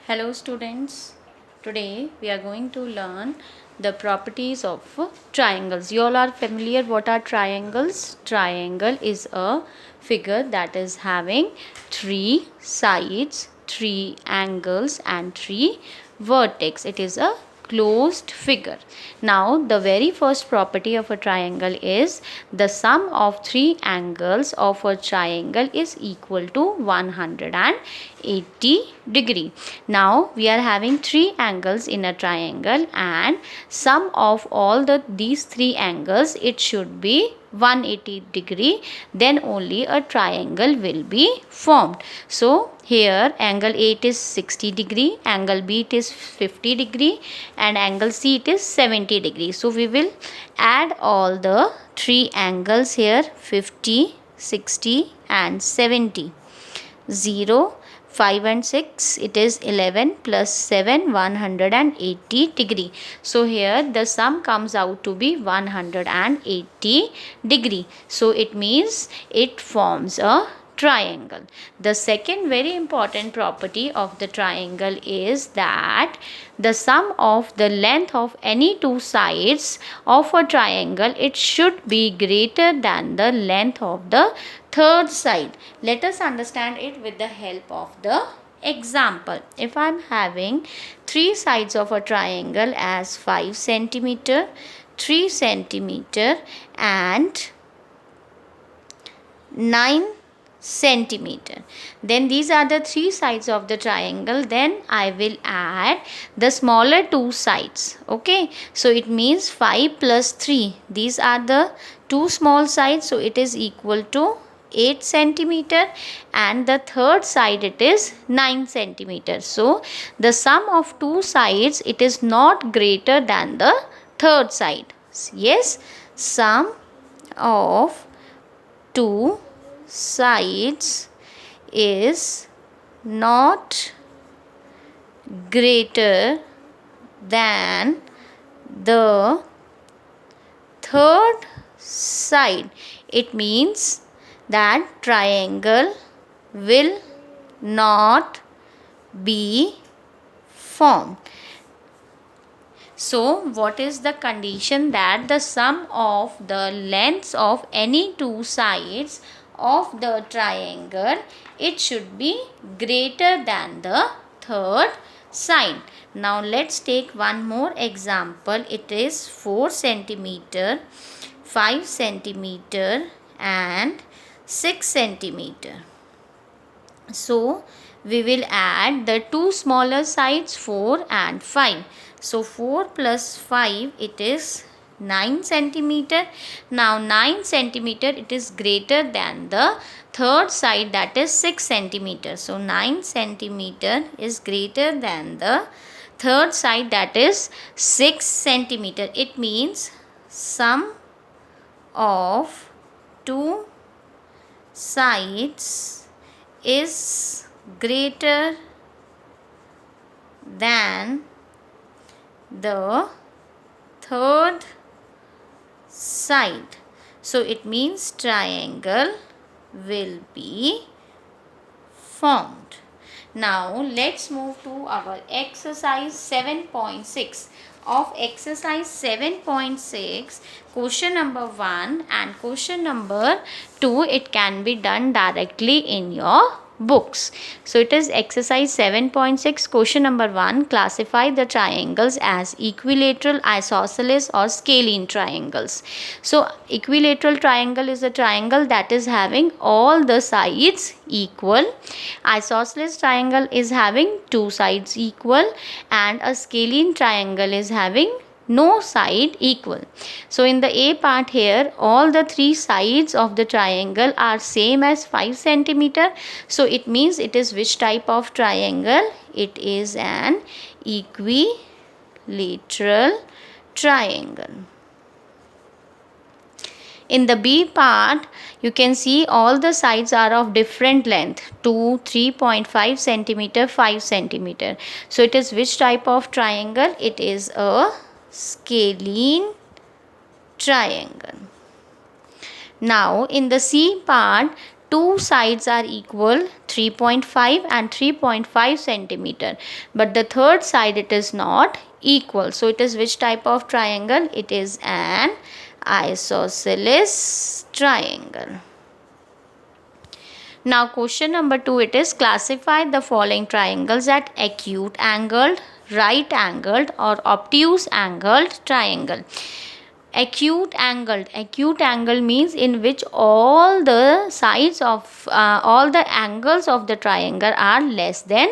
Hello students, today we are going to learn the properties of triangles. You all are familiar what are triangles? Triangle is a figure that is having three sides, three angles and three vertex. It is a closed figure. Now the very first property of a triangle is the sum of three angles of a triangle is equal to 180 degree. Now we are having three angles in a triangle and sum of all these three angles it should be 180 degree, then only a triangle will be formed. So here angle A it is 60 degree, angle B it is 50 degree and angle C it is 70 degree. So we will add all the three angles here 50, 60 and 70. 0, 5 and 6 it is 11 plus 7 180 degree. So here the sum comes out to be 180 degree. So it means it forms a triangle. The second very important property of the triangle is that the sum of the length of any two sides of a triangle it should be greater than the length of the third side. Let us understand it with the help of the example. If I am having three sides of a triangle as 5 centimeter, 3 centimeter and 9 centimeter, then these are the three sides of the triangle. Then I will add the smaller two sides. Okay, so it means 5 plus 3, these are the two small sides, so it is equal to 8 centimeter and the third side it is 9 centimeter. So the sum of two sides it is not greater than the third side. Yes, sum of two sides is not greater than the third side. It means that triangle will not be formed. So what is the condition? That the sum of the lengths of any two sides of the triangle it should be greater than the third side. Now let's take one more example. It is 4 centimeter, 5 centimeter and 6 centimeter. So we will add the two smaller sides 4 and 5. So 4 plus 5 it is 9 centimeter. Now 9 centimeter it is greater than the third side, that is 6 centimeter. So 9 centimeter is greater than the third side, that is 6 centimeter. It means sum of two sides is greater than the third side. So it means triangle will be formed. Now let's move to our exercise 7.6. Of exercise 7.6, question number 1 and question number 2 it can be done directly in your books. So it is exercise 7.6, question number 1. Classify the triangles as equilateral, isosceles or scalene triangles. So equilateral triangle is a triangle that is having all the sides equal. Isosceles triangle is having two sides equal and a scalene triangle is having no side equal. So in the A part here all the three sides of the triangle are same as 5 centimeter. So it means it is which type of triangle? It is an equilateral triangle. In the B part, you can see all the sides are of different length, 2, 3.5 centimeter, 5 centimeter. So it is which type of triangle? It is a scalene triangle. Now in the C part, two sides are equal 3.5 and 3.5 centimeter, but the third side it is not equal. So it is which type of triangle? It is an isosceles triangle. Now question number 2, it is classify the following triangles at acute angled, right angled or obtuse angled triangle. Acute angle means in which all the sides of all the angles of the triangle are less than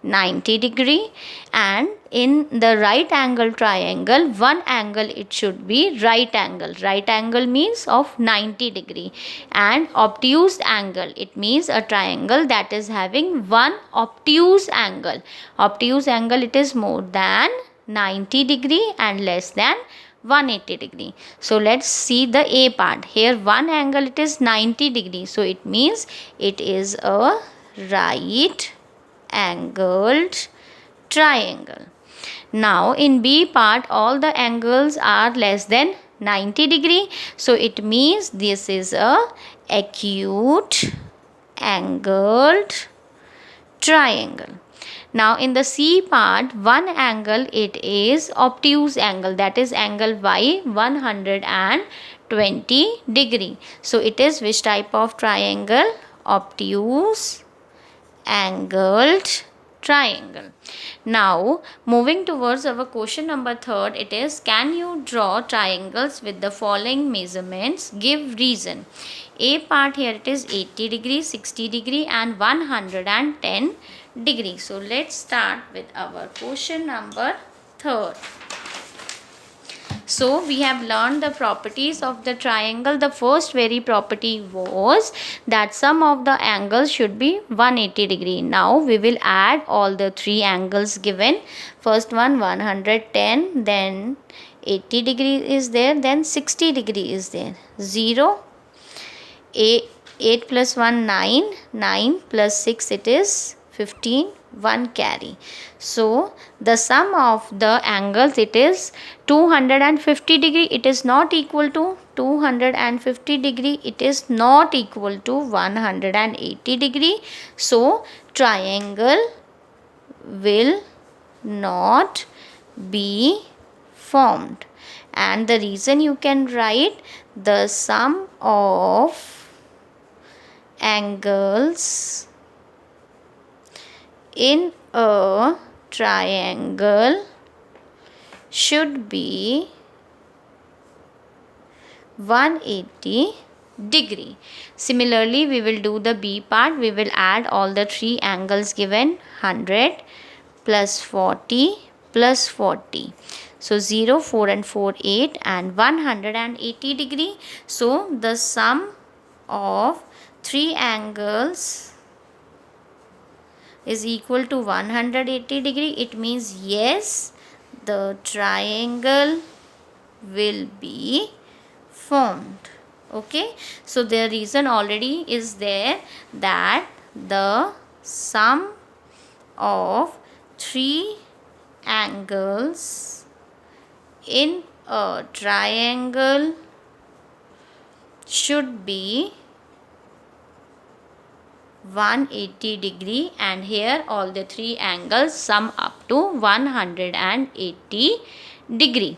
90 degree, and in the right angle triangle one angle it should be right angle means of 90 degree, and obtuse angle it means a triangle that is having one obtuse angle it is more than 90 degree and less than 180 degree. So let's see the A part. Here one angle it is 90 degree, so it means it is a right angled triangle. Now in B part all the angles are less than 90 degree, so it means this is a acute angled triangle. Now in the C part one angle it is obtuse angle, that is angle Y 120 degree. So it is which type of triangle? Obtuse angled triangle. Now moving towards our question number 3, it is can you draw triangles with the following measurements? Give reason. A part here it is 80 degree, 60 degree and 110 degree. So let's start with our question number 3. So we have learned the properties of the triangle. The first very property was that sum of the angles should be 180 degree. Now we will add all the three angles given. First one 110, then 80 degree is there, then 60 degree is there. 0, 8 plus 1 9, 9 plus 6 it is 15, 1 carry. So the sum of the angles it is 250 degree, it is not equal to 250 degree, it is not equal to 180 degree. So triangle will not be formed, and the reason you can write the sum of angles in a triangle should be 180 degree. Similarly, we will do the B part. We will add all the three angles given, 100 plus 40 plus 40. So 0, 4 and 4, 8 and 180 degree. So the sum of three angles is equal to 180 degree. It means yes, the triangle will be formed. Okay, so the reason already is there that the sum of three angles in a triangle should be 180 degree, and here all the three angles sum up to 180 degree.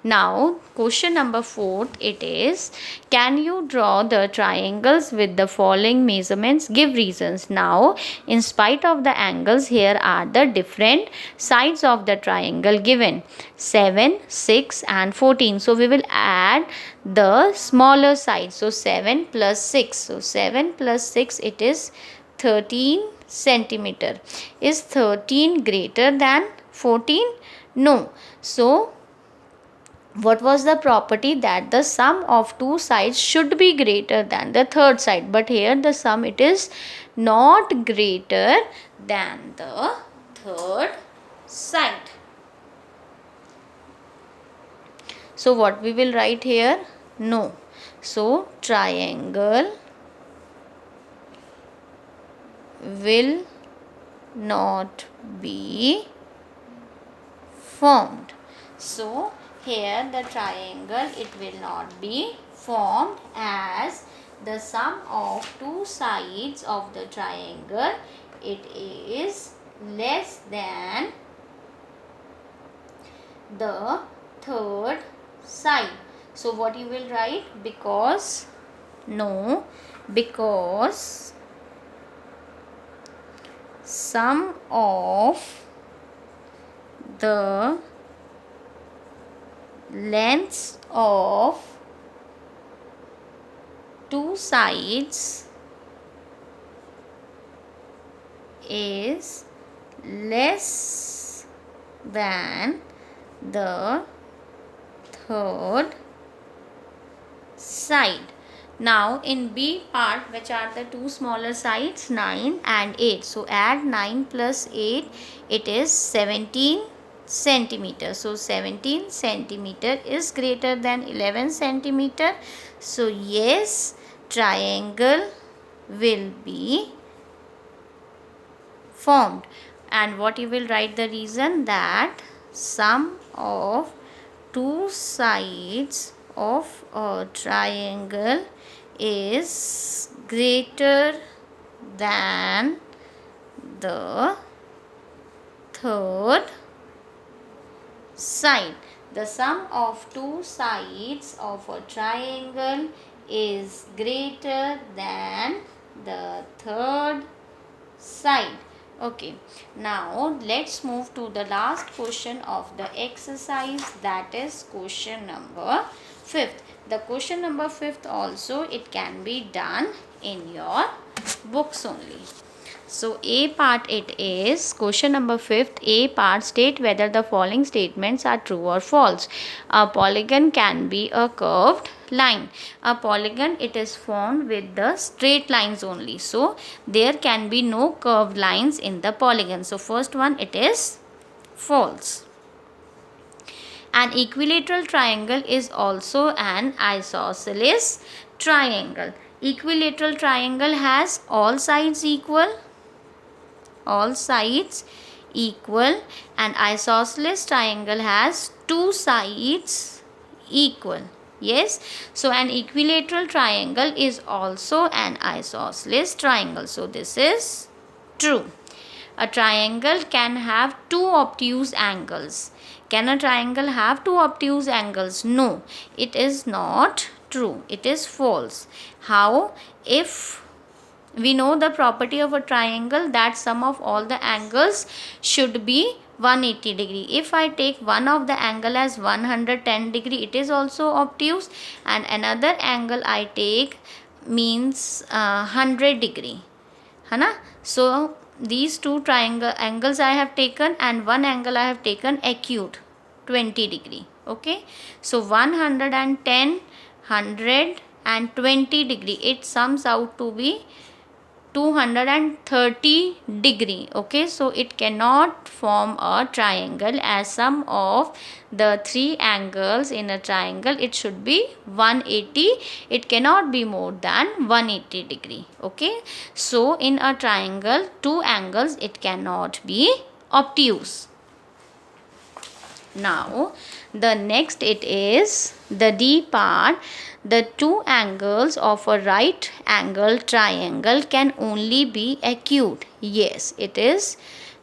Now question number 4, it is can you draw the triangles with the following measurements? Give reasons. Now in spite of the angles, here are the different sides of the triangle given, 7, 6 and 14. So we will add the smaller side. So 7 plus 6. So 7 plus 6 it is 13 centimeter. Is 13 greater than 14? No. So what was the property? That the sum of two sides should be greater than the third side, but here the sum it is not greater than the third side. So what we will write here? No. So triangle will not be formed. So here the triangle it will not be formed, as the sum of two sides of the triangle, it is less than the third side. So what you will write? Because sum of the lengths of two sides is less than the third side. Now in B part, which are the two smaller sides, 9 and 8. So add 9 plus 8, it is 17 centimeter. So 17 centimeter is greater than 11 centimeter. So yes, triangle will be formed. And what you will write the reason? That sum of two sides of a triangle is greater than the third side. The sum of two sides of a triangle is greater than the third side. Okay, now let's move to the last question of the exercise, that is question number 5th. The question number 5th also, it can be done in your books only. So A part, it is question number 5th. A part, state whether the following statements are true or false. A polygon can be a curved line. A polygon, it is formed with the straight lines only. So there can be no curved lines in the polygon. So first one, it is false. An equilateral triangle is also an isosceles triangle. Equilateral triangle has all sides equal. And isosceles triangle has two sides equal. Yes, so an equilateral triangle is also an isosceles triangle. So this is true. A triangle can have two obtuse angles. Can a triangle have two obtuse angles? No, it is not true. It is false. How? If we know the property of a triangle, that sum of all the angles should be 180 degree. If I take one of the angle as 110 degree, it is also obtuse, and another angle I take means 100 degree. Hana? So these two triangle angles I have taken, and one angle I have taken acute 20 degree. Okay, so 110, 100 and 20 degree, it sums out to be 230 degree. Okay, so it cannot form a triangle, as sum of the three angles in a triangle, it should be 180. It cannot be more than 180 degree. Okay, so in a triangle, two angles, it cannot be obtuse. Now the next, it is the D part. The two angles of a right angle triangle can only be acute. Yes, it is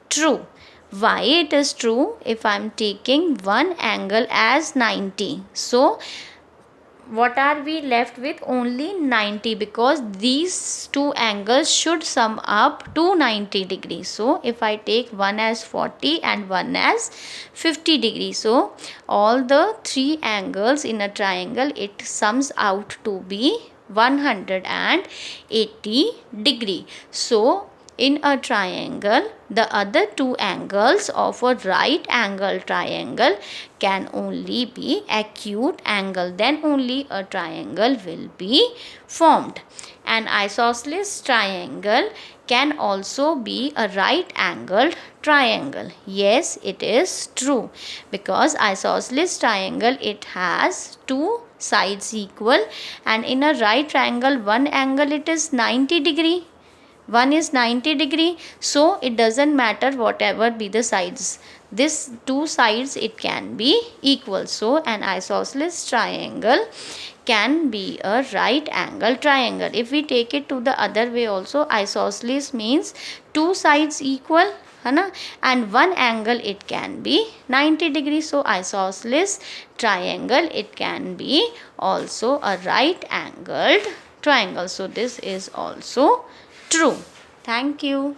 true. Why it is true? If I am taking one angle as 90, so what are we left with? Only 90, because these two angles should sum up to 90 degrees. So if I take one as 40 and one as 50 degrees, so all the three angles in a triangle, it sums out to be 180 degree. So in a triangle, the other two angles of a right angle triangle can only be acute angle. Then only a triangle will be formed. An isosceles triangle can also be a right angled triangle. Yes, it is true, because isosceles triangle, it has two sides equal, and in a right triangle, one angle, it is 90 degree. One is 90 degree, so it doesn't matter whatever be the sides. This two sides, it can be equal. So an isosceles triangle can be a right angle triangle. If we take it to the other way also, isosceles means two sides equal, है ना, and one angle it can be 90 degrees. So isosceles triangle, it can be also a right angled triangle. So this is also true. Thank you.